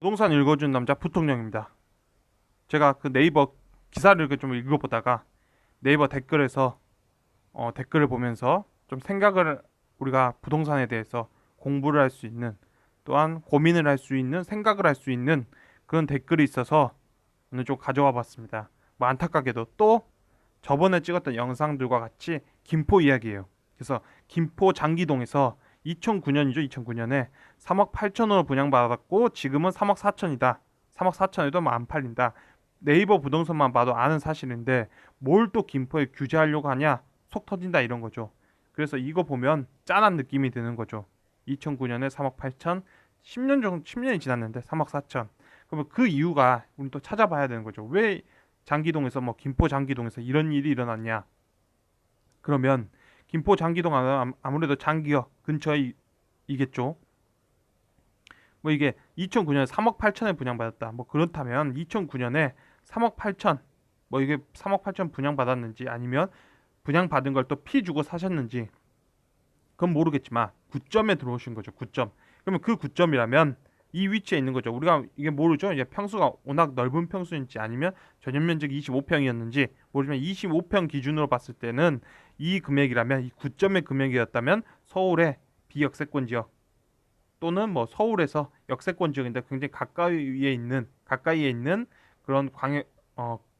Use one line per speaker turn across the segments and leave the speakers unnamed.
부동산 읽어준 남자 부통령입니다. 제가 그 네이버 기사를 이렇게 좀 읽어보다가 네이버 댓글에서 댓글을 보면서 좀 생각을 우리가 부동산에 대해서 공부를 할 수 있는 또한 고민을 할 수 있는 생각을 할 수 있는 그런 댓글이 있어서 오늘 좀 가져와 봤습니다. 뭐 안타깝게도 또 저번에 찍었던 영상들과 같이 김포 이야기예요. 그래서 김포 장기동에서 2009년이죠. 2009년에 3억 8천원을 분양받았고 지금은 3억 4천이다. 3억 4천에도 뭐 안 팔린다. 네이버 부동산만 봐도 아는 사실인데 뭘 또 김포에 규제하려고 하냐? 속 터진다 이런 거죠. 그래서 이거 보면 짠한 느낌이 드는 거죠. 2009년에 3억 8천, 10년 정도 10년이 지났는데 3억 4천. 그러면 그 이유가 우리 또 찾아봐야 되는 거죠. 왜 장기동에서 뭐 김포 장기동에서 이런 일이 일어났냐? 그러면 김포 장기동 하면 아무래도 장기역 근처에 이겠죠. 뭐 이게 2009년에 3억 8천에 분양받았다. 뭐 그렇다면 2009년에 3억 8천 뭐 이게 3억 8천 분양받았는지 아니면 분양받은 걸 또 피 주고 사셨는지 그건 모르겠지만 9점에 들어오신 거죠. 9점. 그러면 그 9점이라면 이 위치에 있는 거죠. 우리가 이게 모르죠. 이제 평수가 워낙 넓은 평수인지 아니면 전용 면적이 25평이었는지 모르지만 25평 기준으로 봤을 때는 이 금액이라면 이 9점의 금액이었다면 서울의 비역세권 지역 또는 뭐 서울에서 역세권 지역인데 굉장히 가까이에 있는 그런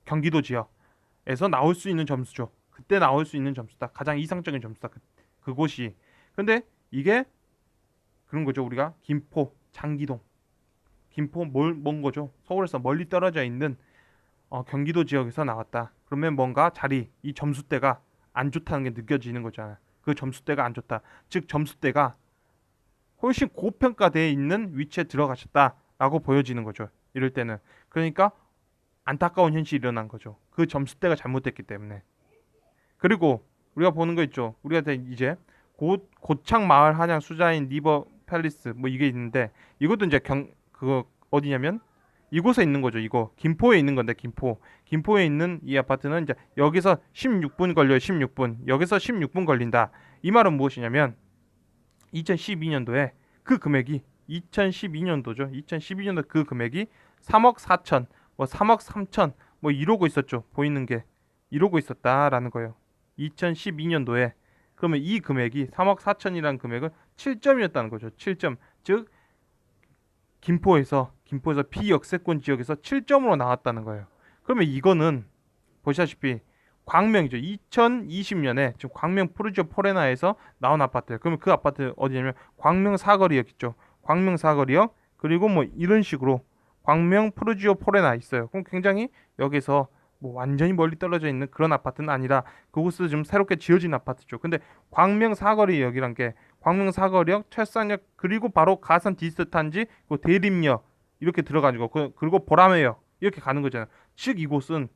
경기도 지역에서 나올 수 있는 점수죠. 그때 나올 수 있는 점수다. 가장 이상적인 점수다. 그곳이. 근데 이게 그런 거죠. 우리가 김포, 장기동, 김포 뭔 거죠? 서울에서 멀리 떨어져 있는 경기도 지역에서 나왔다. 그러면 뭔가 이 점수대가 안 좋다는 게 느껴지는 거잖아요. 그 점수대가 안 좋다. 즉 점수대가 훨씬 고평가되어 있는 위치에 들어가셨다라고 보여지는 거죠. 이럴 때는. 그러니까 안타까운 현실이 일어난 거죠. 그 점수대가 잘못됐기 때문에. 그리고 우리가 보는 거 있죠. 우리가 이제 고창 마을 한양 수자인 리버 팰리스 뭐 이게 있는데 이것도 이제 그거 어디냐면 이곳에 있는 거죠. 이거 김포에 있는 건데 김포에 있는 이 아파트는 이제 여기서 16분 걸려요. 16분. 여기서 16분 걸린다. 이 말은 무엇이냐면 2012년도에 그 금액이 2012년도죠. 2012년도 그 금액이 3억 4천, 뭐 3억 3천, 뭐 이러고 있었죠. 보이는 게 이러고 있었다라는 거예요. 2012년도에 그러면 이 금액이 3억 4천이라는 금액은 7점이었다는 거죠. 7점. 즉 김포에서 비역세권 지역에서 7점으로 나왔다는 거예요. 그러면 이거는 보시다시피 광명이죠. 2020년에 지금 광명 푸르지오 포레나에서 나온 아파트예요. 그러면 그 아파트 어디냐면 광명 사거리역 있죠. 광명 사거리역 그리고 뭐 이런 식으로 광명 푸르지오 포레나 있어요. 그럼 굉장히 여기서 뭐 완전히 멀리 떨어져 있는 그런 아파트는 아니라 그곳은 좀 새롭게 지어진 아파트죠. 근데 광명 사거리역이란 게 광명 사거리역, 철산역 그리고 바로 가산 디스탄지 그 대림역 이렇게 들어가지고 그리고 보라매역 이렇게 가는 거잖아요. 즉 이곳은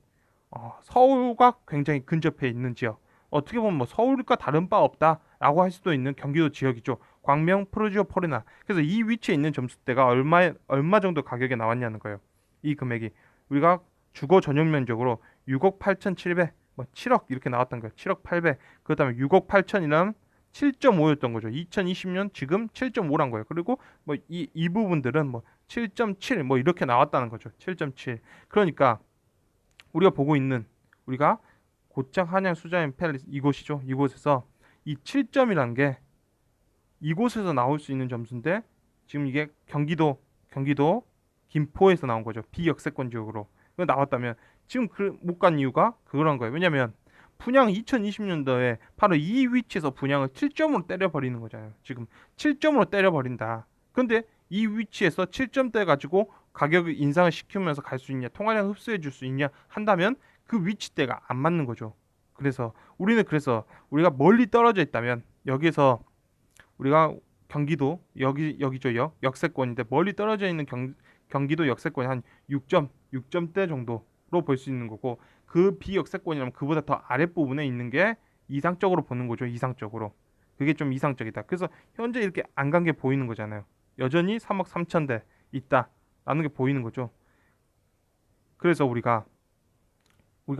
서울과 굉장히 근접해 있는 지역. 어떻게 보면 뭐 서울과 다른 바 없다라고 할 수도 있는 경기도 지역이죠. 광명, 프루지오, 포레나. 그래서 이 위치에 있는 점수대가 얼마 정도 가격에 나왔냐는 거예요. 이 금액이 우리가 주거 전용 면적으로 6억 8,700, 뭐 7억 이렇게 나왔던 거예요. 7억 800. 그렇다면 6억 8천이라면 7.5였던 거죠. 2020년 지금 7.5란 거예요. 그리고 뭐 이 부분들은 뭐 7.7 뭐 이렇게 나왔다는 거죠. 7.7. 그러니까 우리가 고창 한양 수자인 팰리스 이곳이죠. 이곳에서 이 7점이란 게 이곳에서 나올 수 있는 점수인데 지금 이게 경기도 김포에서 나온 거죠. 비역세권 지역으로 나왔다면 지금 못 간 이유가 그런 거예요. 왜냐면 분양 2020년도에 바로 이 위치에서 분양을 7점으로 때려버리는 거잖아요. 지금 7점으로 때려버린다. 근데 이 위치에서 7점대 가지고 가격 인상을 시키면서 갈 수 있냐, 통화량 흡수해 줄 수 있냐 한다면 그 위치대가 안 맞는 거죠. 그래서 우리가 멀리 떨어져 있다면 여기서 우리가 경기도 여기죠 역세권인데 멀리 떨어져 있는 경기도 역세권이 한 6점대 정도로 볼 수 있는 거고 그 비역세권이라면 그보다 더 아랫부분에 있는 게 이상적으로 보는 거죠. 이상적으로. 그게 좀 이상적이다. 그래서 현재 이렇게 안 간 게 보이는 거잖아요. 여전히 3억 3천대 있다라는 게 보이는 거죠. 그래서 우리가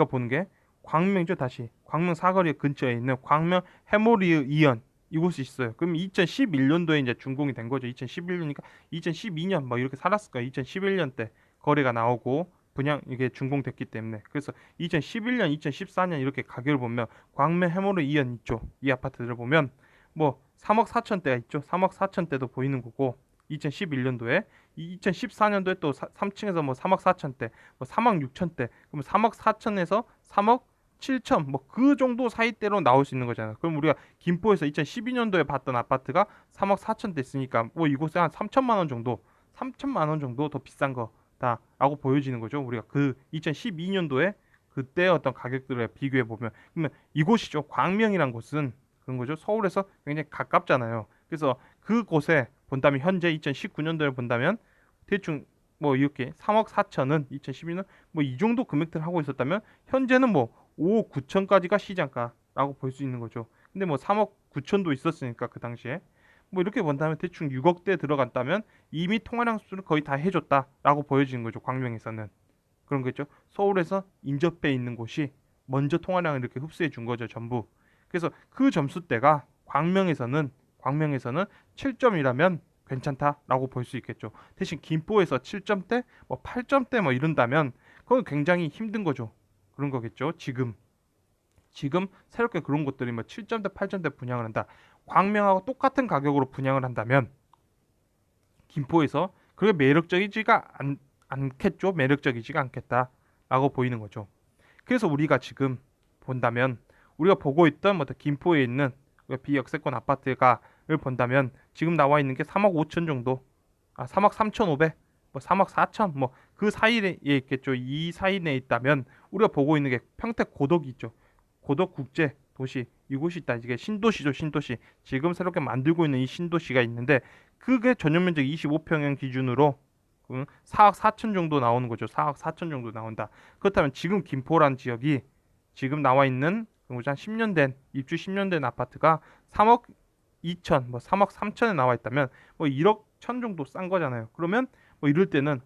보는 게 광명이죠. 다시 광명 사거리 근처에 있는 광명 해모리의 이연 이곳이 있어요. 그럼 2011년도에 이제 준공이 된 거죠. 2011년이니까 2012년 뭐 이렇게 살았을 거예요. 2011년 때 거래가 나오고 분양 이게 준공됐기 때문에. 그래서 2011년, 2014년 이렇게 가격을 보면 광명 해머로 이연 있죠. 이 아파트들을 보면 뭐 3억 4천대가 있죠. 3억 4천대도 보이는 거고 2011년도에 2014년도에 또 3층에서 뭐 3억 4천대, 뭐 3억 6천대, 그럼 3억 4천에서 3억 7천 뭐 그 정도 사이대로 나올 수 있는 거잖아요. 그럼 우리가 김포에서 2012년도에 봤던 아파트가 3억 4천 됐으니까 뭐 이곳에 한 3천만 원 정도, 3천만 원 정도 더 비싼 거다라고 보여지는 거죠. 우리가 그 2012년도에 그때 어떤 가격들을 비교해 보면 그러면 이곳이죠. 광명이란 곳은 그런 거죠. 서울에서 굉장히 가깝잖아요. 그래서 그곳에 본다면 현재 2019년도에 본다면 대충 뭐 이렇게 3억 4천은 2012년 뭐 이 정도 금액들 하고 있었다면 현재는 뭐 5억 9천까지가 시장가라고 볼 수 있는 거죠. 근데 뭐 3억 9천도 있었으니까 그 당시에 뭐 이렇게 본다면 대충 6억대 들어갔다면 이미 통화량 수준을 거의 다 해줬다라고 보여지는 거죠. 광명에서는 그런 거죠. 서울에서 인접해 있는 곳이 먼저 통화량을 이렇게 흡수해 준 거죠. 전부. 그래서 그 점수대가 광명에서는 7점이라면 괜찮다라고 볼 수 있겠죠. 대신 김포에서 7점대, 뭐 8점대 뭐 이런다면 그건 굉장히 힘든 거죠. 그런 거겠죠. 지금 새롭게 그런 것들이 뭐 7점대, 8점대 분양을 한다. 광명하고 똑같은 가격으로 분양을 한다면 김포에서 그게 매력적이지가 않겠죠. 매력적이지가 않겠다라고 보이는 거죠. 그래서 우리가 지금 본다면 우리가 보고 있던 뭐 김포에 있는 비역세권 아파트가를 본다면 지금 나와 있는 게 3억 5천 정도, 3억 3천5백, 뭐 3억 4천 뭐 그 사이에 있겠죠. 이 사이 내에 있다면 우리가 보고 있는 게 평택 고덕이 있죠. 고덕 국제 도시 이곳이 있다. 이게 신도시죠. 신도시. 지금 새롭게 만들고 있는 이 신도시가 있는데 그게 전용 면적 25평형 기준으로 4억 4천 정도 나오는 거죠. 4억 4천 정도 나온다. 그렇다면 지금 김포란 지역이 지금 나와 있는 한 10년 된 입주 10년 된 아파트가 3억 2천, 뭐 3억 3천에 나와 있다면 뭐 1억 천 정도 싼 거잖아요. 그러면 뭐 이럴 때는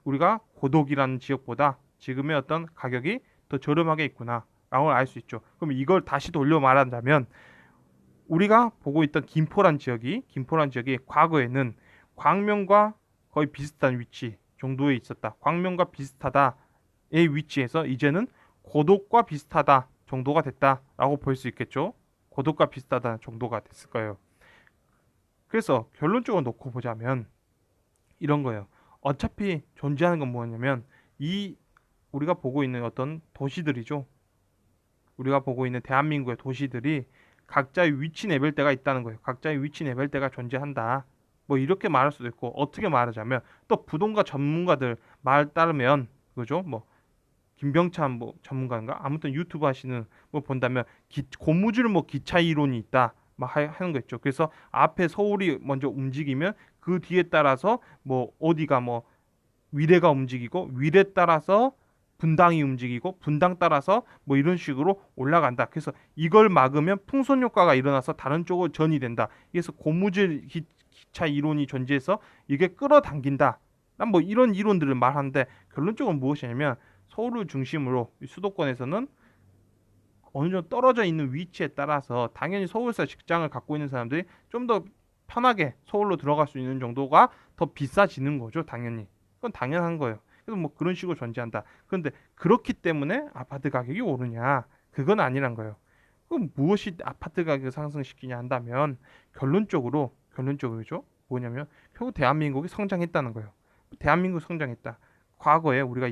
우리가 고독이라는 지역보다 지금의 어떤 가격이 더 저렴하게 있구나라고 알 수 있죠. 그럼 이걸 다시 돌려 말한다면 우리가 보고 있던 김포란 지역이 과거에는 광명과 거의 비슷한 위치 정도에 있었다. 광명과 비슷하다의 위치에서 이제는 고독과 비슷하다 정도가 됐다라고 볼 수 있겠죠. 고독과 비슷하다 정도가 됐을 거예요. 그래서 결론적으로 놓고 보자면 이런 거예요. 어차피 존재하는 건 뭐냐면 이 우리가 보고 있는 어떤 도시들이죠. 우리가 보고 있는 대한민국의 도시들이 각자의 위치 레벨대가 있다는 거예요. 각자의 위치 레벨대가 존재한다. 뭐 이렇게 말할 수도 있고 어떻게 말하자면 또 부동산 전문가들 말 따르면 그죠? 뭐 김병찬 뭐 전문가인가? 아무튼 유튜브 하시는 뭐 본다면 고무줄 뭐 기차 이론이 있다. 막 하는 거 있죠. 그래서 앞에 서울이 먼저 움직이면 그 뒤에 따라서 뭐 어디가 뭐 위례가 움직이고 위례 따라서 분당이 움직이고 분당 따라서 뭐 이런 식으로 올라간다. 그래서 이걸 막으면 풍선 효과가 일어나서 다른 쪽으로 전이 된다. 그래서 고무줄 기차 이론이 존재해서 이게 끌어당긴다. 난 뭐 이런 이론들을 말하는데 결론적으로 무엇이냐면 서울을 중심으로 수도권에서는 어느 정도 떨어져 있는 위치에 따라서 당연히 서울에서 직장을 갖고 있는 사람들이 좀 더 편하게 서울로 들어갈 수 있는 정도가 더 비싸지는 거죠, 당연히. 그건 당연한 거예요. 그래서 뭐 그런 식으로 존재한다. 그런데 그렇기 때문에 아파트 가격이 오르냐? 그건 아니란 거예요. 그럼 무엇이 아파트 가격을 상승시키냐 한다면 결론적으로죠. 뭐냐면 결국 대한민국이 성장했다는 거예요. 대한민국 성장했다. 과거에 우리가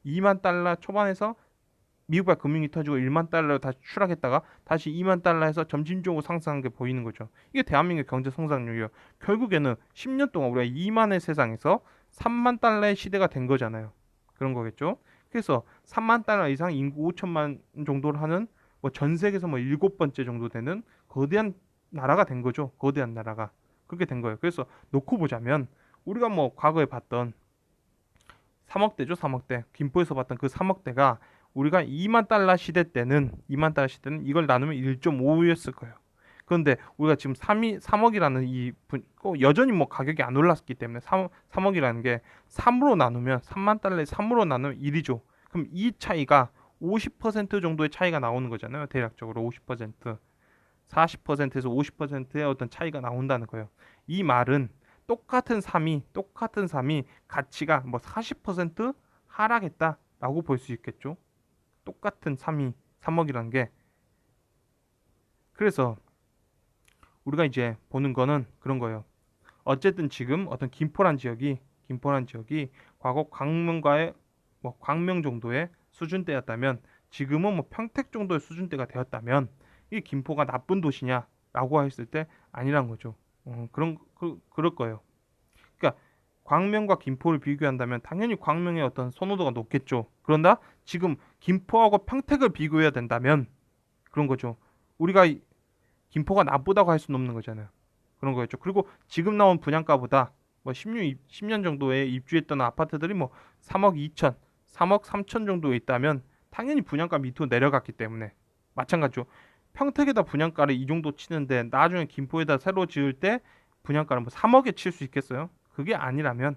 2만 달러 초반에서 미국발 금융이 터지고 1만 달러로 다시 추락했다가 다시 2만 달러에서 점진적으로 상승한 게 보이는 거죠. 이게 대한민국의 경제 성장률이에요. 결국에는 10년 동안 우리가 2만의 세상에서 3만 달러의 시대가 된 거잖아요. 그런 거겠죠. 그래서 3만 달러 이상 인구 5천만 정도를 하는 뭐 전 세계에서 뭐 7번째 정도 되는 거대한 나라가 된 거죠. 거대한 나라가. 그렇게 된 거예요. 그래서 놓고 보자면 우리가 뭐 과거에 봤던 3억대죠, 3억대. 김포에서 봤던 그 3억대가 우리가 2만 달러 시대는 이걸 나누면 1.5였을 거예요. 그런데 우리가 지금 3억이라는 여전히 뭐 가격이 안 올랐기 때문에 3억이라는 게 3으로 나누면 3만 달러에 3으로 나누면 1이죠. 그럼 이 차이가 50% 정도의 차이가 나오는 거잖아요. 대략적으로 50%. 40%에서 50%의 어떤 차이가 나온다는 거예요. 이 말은 똑같은 삶이 가치가 뭐 40% 하락했다라고 볼 수 있겠죠. 똑같은 삶이 3억이라는 게. 그래서 우리가 이제 보는 거는 그런 거예요. 어쨌든 지금 어떤 김포란 지역이 과거 광명과의 뭐 광명 정도의 수준대였다면, 지금은 뭐 평택 정도의 수준대가 되었다면, 이 김포가 나쁜 도시냐라고 했을 때 아니란 거죠. 그럴 거예요. 그러니까 광명과 김포를 비교한다면 당연히 광명의 어떤 선호도가 높겠죠. 그런다 지금 김포하고 평택을 비교해야 된다면 그런 거죠. 우리가 김포가 나쁘다고 할 수는 없는 거잖아요. 그런 거였죠. 그리고 지금 나온 분양가보다 뭐 10년 정도에 입주했던 아파트들이 뭐 3억 2천, 3억 3천 정도에 있다면 당연히 분양가 밑으로 내려갔기 때문에 마찬가지죠. 평택에다 분양가를 이 정도 치는데 나중에 김포에다 새로 지을 때 분양가를 뭐 3억에 칠 수 있겠어요? 그게 아니라면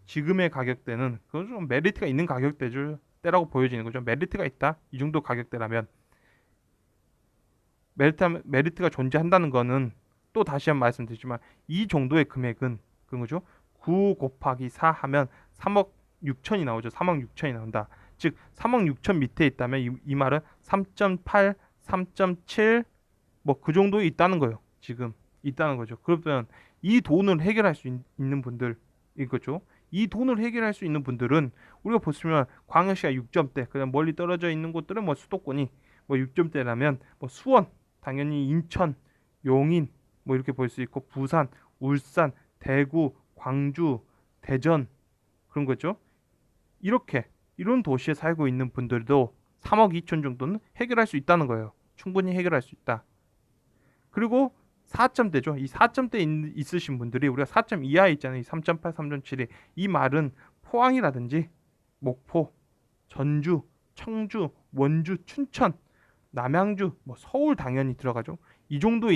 지금의 가격대는 그건 좀 메리트가 있는 가격대죠. 때라고 보여지는 거죠. 메리트가 있다. 이 정도 가격대라면 메리트가 존재한다는 거는 또 다시 한 번 말씀드리지만 이 정도의 금액은 그런 거죠. 9 곱하기 4 하면 3억 6천이 나오죠. 3억 6천이 나온다. 즉 3억 6천 밑에 있다면 이 말은 3.8, 3.7 뭐 그 정도에 있다는 거예요. 지금 있다는 거죠. 그러면 이 돈을 해결할 수 있는 분들 이거죠. 이 돈을 해결할 수 있는 분들은 우리가 보시면 광역시가 6점대, 그냥 멀리 떨어져 있는 곳들은 뭐 수도권이 뭐 6점대라면 뭐 수원, 당연히 인천, 용인 뭐 이렇게 볼 수 있고 부산, 울산, 대구, 광주, 대전 그런 거죠. 이렇게 이런 도시에 살고 있는 분들도 3억 2천 정도는 해결할 수 있다는 거예요. 충분히 해결할 수 있다. 그리고 4점대죠. 이 4점대 있으신 분들이 우리가 4점 이하에 있잖아요. 이 3.8, 3.7이 이 말은 포항이라든지 목포, 전주, 청주, 원주, 춘천, 남양주, 뭐 서울 당연히 들어가죠. 이 정도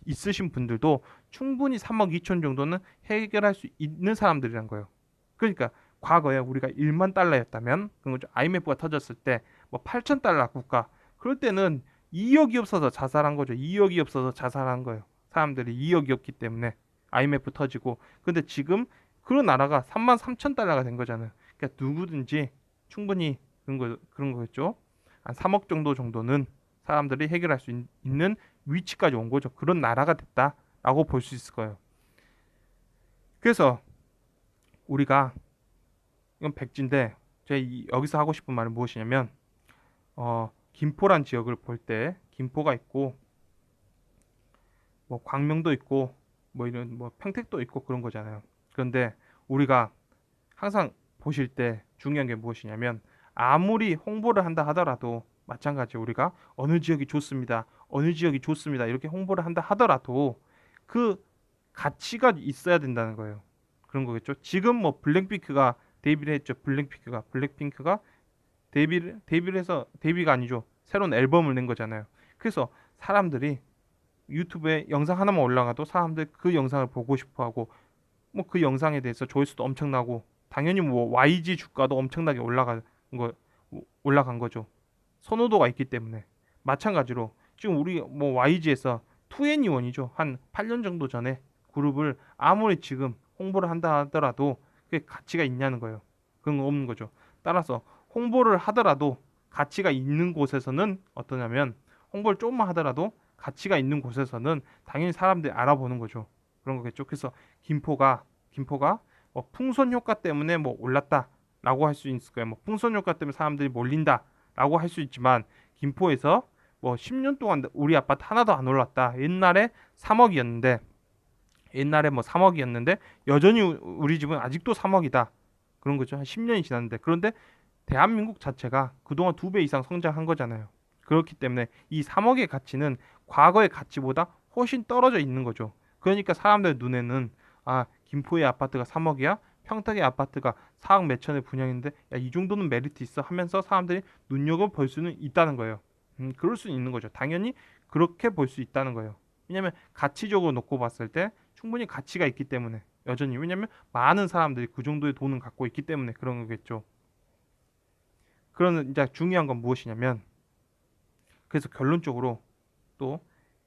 있으신 분들도 충분히 3억 2천 정도는 해결할 수 있는 사람들이란 거예요. 그러니까 과거에 우리가 1만 달러였다면 그런 거죠. IMF가 터졌을 때 뭐 8천 달러 국가 그럴 때는 2억이 없어서 자살한 거죠. 2억이 없어서 자살한 거예요. 사람들이 2억이었기 때문에 IMF 터지고. 근데 지금 그런 나라가 3만 3천 달러가 된 거잖아요. 그러니까 누구든지 충분히 그런 거겠죠. 한 3억 정도는 사람들이 해결할 수 있는 위치까지 온 거죠. 그런 나라가 됐다라고 볼 수 있을 거예요. 그래서 우리가 이건 백지인데 제가 여기서 하고 싶은 말은 무엇이냐면 김포란 지역을 볼 때 김포가 있고 뭐 광명도 있고 뭐 이런 뭐 평택도 있고 그런 거잖아요. 그런데 우리가 항상 보실 때 중요한 게 무엇이냐면 아무리 홍보를 한다 하더라도 마찬가지 우리가 어느 지역이 좋습니다. 어느 지역이 좋습니다. 이렇게 홍보를 한다 하더라도 그 가치가 있어야 된다는 거예요. 그런 거겠죠. 지금 뭐 블랙핑크가 데뷔를 했죠. 블랙핑크가 데뷔를 해서 데뷔가 아니죠. 새로운 앨범을 낸 거잖아요. 그래서 사람들이 유튜브에 영상 하나만 올라가도 사람들 그 영상을 보고 싶어 하고 뭐 그 영상에 대해서 조회수도 엄청나고 당연히 뭐 YG 주가도 엄청나게 거 올라간 거죠. 선호도가 있기 때문에. 마찬가지로 지금 우리 뭐 YG에서 2NE1이죠. 한 8년 정도 전에 그룹을 아무리 지금 홍보를 한다 하더라도 그게 가치가 있냐는 거예요. 그런 거 없는 거죠. 따라서 홍보를 하더라도 가치가 있는 곳에서는 어떠냐면 홍보를 조금만 하더라도 가치가 있는 곳에서는 당연히 사람들이 알아보는 거죠. 그런 거겠죠. 그래서 김포가 뭐 풍선 효과 때문에 뭐 올랐다라고 할 수 있을 거예요. 뭐 풍선 효과 때문에 사람들이 몰린다라고 할 수 있지만 김포에서 뭐 10년 동안 우리 아파트 하나도 안 올랐다. 옛날에 뭐 3억이었는데 여전히 우리 집은 아직도 3억이다. 그런 거죠. 한 10년이 지났는데. 그런데 대한민국 자체가 그동안 2배 이상 성장한 거잖아요. 그렇기 때문에 이 3억의 가치는 과거의 가치보다 훨씬 떨어져 있는 거죠. 그러니까 사람들 눈에는 김포의 아파트가 3억이야? 평택의 아파트가 4억 몇천에 분양인데 야, 이 정도는 메리트 있어 하면서 사람들이 눈여겨볼 수는 있다는 거예요. 그럴 수는 있는 거죠. 당연히 그렇게 볼 수 있다는 거예요. 왜냐하면 가치적으로 놓고 봤을 때 충분히 가치가 있기 때문에 여전히 왜냐하면 많은 사람들이 그 정도의 돈을 갖고 있기 때문에 그런 거겠죠. 그런 이제 중요한 건 무엇이냐면 그래서 결론적으로 또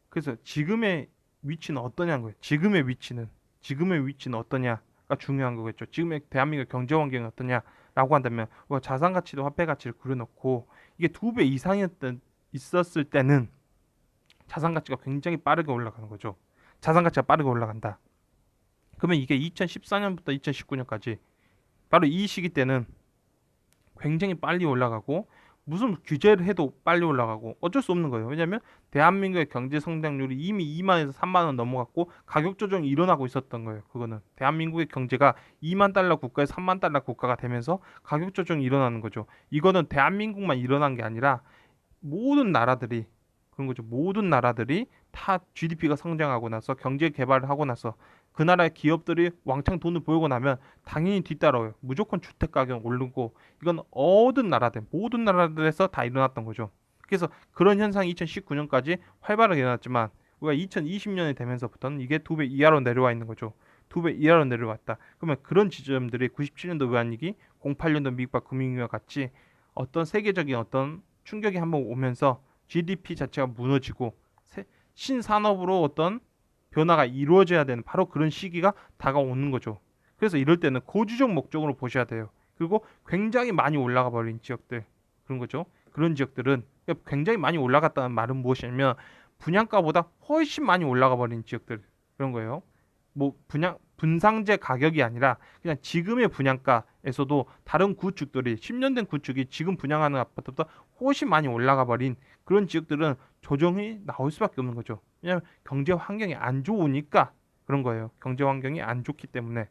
그래서 지금의 위치는 어떠냐는 거예요. 지금의 위치는 어떠냐가 중요한 거겠죠. 지금의 대한민국 경제 환경이 어떠냐라고 한다면 우리가 자산 가치도 화폐 가치를 그려놓고 이게 2배 이상이었던 있었을 때는 자산 가치가 굉장히 빠르게 올라가는 거죠. 자산 가치가 빠르게 올라간다. 그러면 이게 2014년부터 2019년까지 바로 이 시기 때는 굉장히 빨리 올라가고 무슨 규제를 해도 빨리 올라가고 어쩔 수 없는 거예요. 왜냐하면 대한민국의 경제 성장률이 이미 2만에서 3만 원 넘어갔고 가격 조정이 일어나고 있었던 거예요. 그거는 대한민국의 경제가 2만 달러 국가에서 3만 달러 국가가 되면서 가격 조정이 일어나는 거죠. 이거는 대한민국만 일어난 게 아니라 모든 나라들이 그런 거죠. 모든 나라들이 다 GDP가 성장하고 나서 경제 개발을 하고 나서 그 나라의 기업들이 왕창 돈을 벌고 나면 당연히 뒤따라와요. 무조건 주택 가격 오르고 이건 모든 나라들에서 다 일어났던 거죠. 그래서 그런 현상이 2019년까지 활발하게 일어났지만 우리가 2020년이 되면서부터는 이게 2배 이하로 내려와 있는 거죠. 2배 이하로 내려왔다. 그러면 그런 지점들이 97년도 외환위기, 08년도 미국발 금융위기와 같이 어떤 세계적인 어떤 충격이 한번 오면서 GDP 자체가 무너지고 신산업으로 어떤 변화가 이루어져야 되는 바로 그런 시기가 다가오는 거죠. 그래서 이럴 때는 고주적 목적으로 보셔야 돼요. 그리고 굉장히 많이 올라가 버린 지역들 그런 거죠. 그런 지역들은 굉장히 많이 올라갔다는 말은 무엇이냐면 분양가보다 훨씬 많이 올라가 버린 지역들 그런 거예요. 뭐 분상제 가격이 아니라 그냥 지금의 분양가에서도 다른 구축들이 10년 된 구축이 지금 분양하는 아파트보다 훨씬 많이 올라가 버린 그런 지역들은 조정이 나올 수밖에 없는 거죠. 왜냐하면 경제 환경이 안 좋으니까 그런 거예요. 경제 환경이 안 좋기 때문에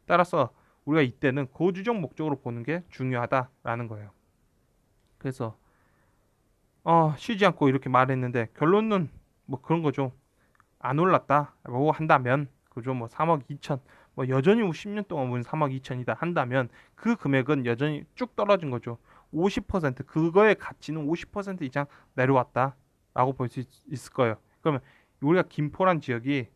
따라서 우리가 이때는 거주적 목적으로 보는 게 중요하다라는 거예요. 그래서 쉬지 않고 이렇게 말했는데 결론은 뭐 그런 거죠. 안 올랐다라고 한다면 그죠 뭐 3억 2천 뭐 여전히 10년 동안 문 3억 2천이다 한다면 그 금액은 여전히 쭉 떨어진 거죠. 50% 그거의 가치는 50% 이상 내려왔다라고 볼 수 있을 거예요. 그러면 우리가 김포란 지역이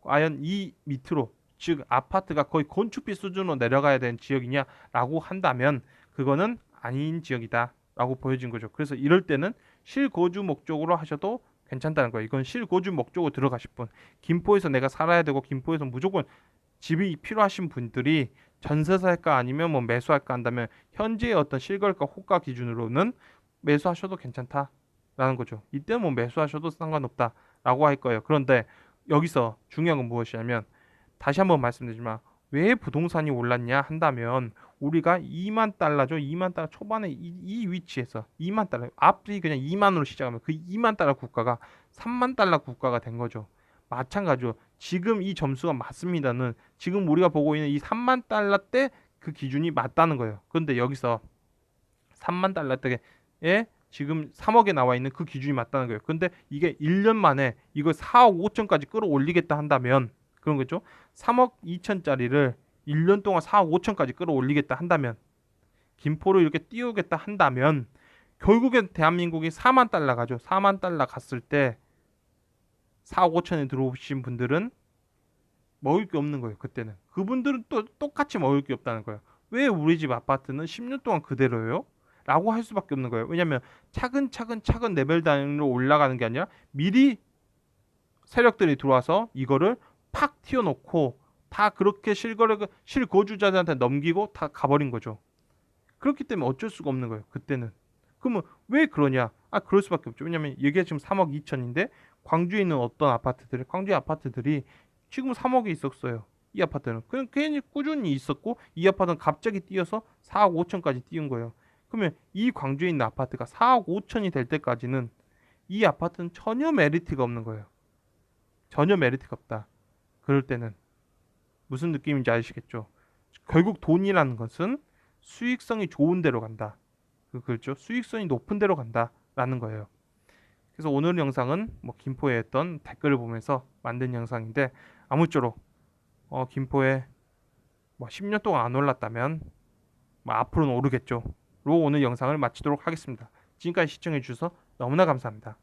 과연 이 밑으로 즉 아파트가 거의 건축비 수준으로 내려가야 되는 지역이냐라고 한다면 그거는 아닌 지역이다라고 보여진 거죠. 그래서 이럴 때는 실거주 목적으로 하셔도 괜찮다는 거예요. 이건 실거주 목적으로 들어가실 분, 김포에서 내가 살아야 되고 김포에서 무조건 집이 필요하신 분들이 전세 살까 아니면 뭐 매수할까 한다면 현재의 어떤 실거래가 호가 기준으로는 매수하셔도 괜찮다라는 거죠. 이때 뭐 매수하셔도 상관없다라고 할 거예요. 그런데 여기서 중요한 건 무엇이냐면 다시 한번 말씀드리지만 왜 부동산이 올랐냐 한다면 우리가 2만 달러죠. 2만 달러 초반에 이 위치에서 2만 달러 앞이 그냥 2만으로 시작하면 그 2만 달러 국가가 3만 달러 국가가 된 거죠. 마찬가지로 지금 이 점수가 맞습니다는 지금 우리가 보고 있는 이 3만 달러 때 그 기준이 맞다는 거예요. 그런데 여기서 3만 달러 때에 지금 3억에 나와 있는 그 기준이 맞다는 거예요. 근데 이게 1년 만에 이걸 4억 5천까지 끌어올리겠다 한다면 그런 거죠. 3억 2천짜리를 1년 동안 4억 5천까지 끌어올리겠다 한다면 김포를 이렇게 띄우겠다 한다면 결국엔 대한민국이 4만 달러 가죠. 4만 달러 갔을 때 4억 5천에 들어오신 분들은 먹을 게 없는 거예요. 그때는. 그분들은 또 똑같이 먹을 게 없다는 거예요. 왜 우리 집 아파트는 10년 동안 그대로예요? 라고 할 수밖에 없는 거예요. 왜냐하면 차근차근 레벨 단위로 올라가는 게 아니라 미리 세력들이 들어와서 이거를 팍 튀어놓고 다 그렇게 실거주자들한테 넘기고 다 가버린 거죠. 그렇기 때문에 어쩔 수가 없는 거예요. 그때는. 그러면 왜 그러냐? 그럴 수밖에 없죠. 왜냐면 이게 지금 3억 2천인데 광주에 있는 어떤 광주의 아파트들이 지금 3억에 있었어요. 이 아파트는. 그냥 괜히 꾸준히 있었고 이 아파트는 갑자기 뛰어서 4억 5천까지 띄운 거예요. 그러면 이 광주에 있는 아파트가 4억 5천이 될 때까지는 이 아파트는 전혀 메리트가 없는 거예요. 전혀 메리트가 없다. 그럴 때는 무슨 느낌인지 아시겠죠? 결국 돈이라는 것은 수익성이 좋은 데로 간다. 그렇죠? 수익성이 높은 데로 간다라는 거예요. 그래서 오늘 영상은 뭐 김포에 했던 댓글을 보면서 만든 영상인데 아무쪼록 김포에 뭐 10년 동안 안 올랐다면 뭐 앞으로는 오르겠죠. 로 오늘 영상을 마치도록 하겠습니다. 지금까지 시청해 주셔서 너무나 감사합니다.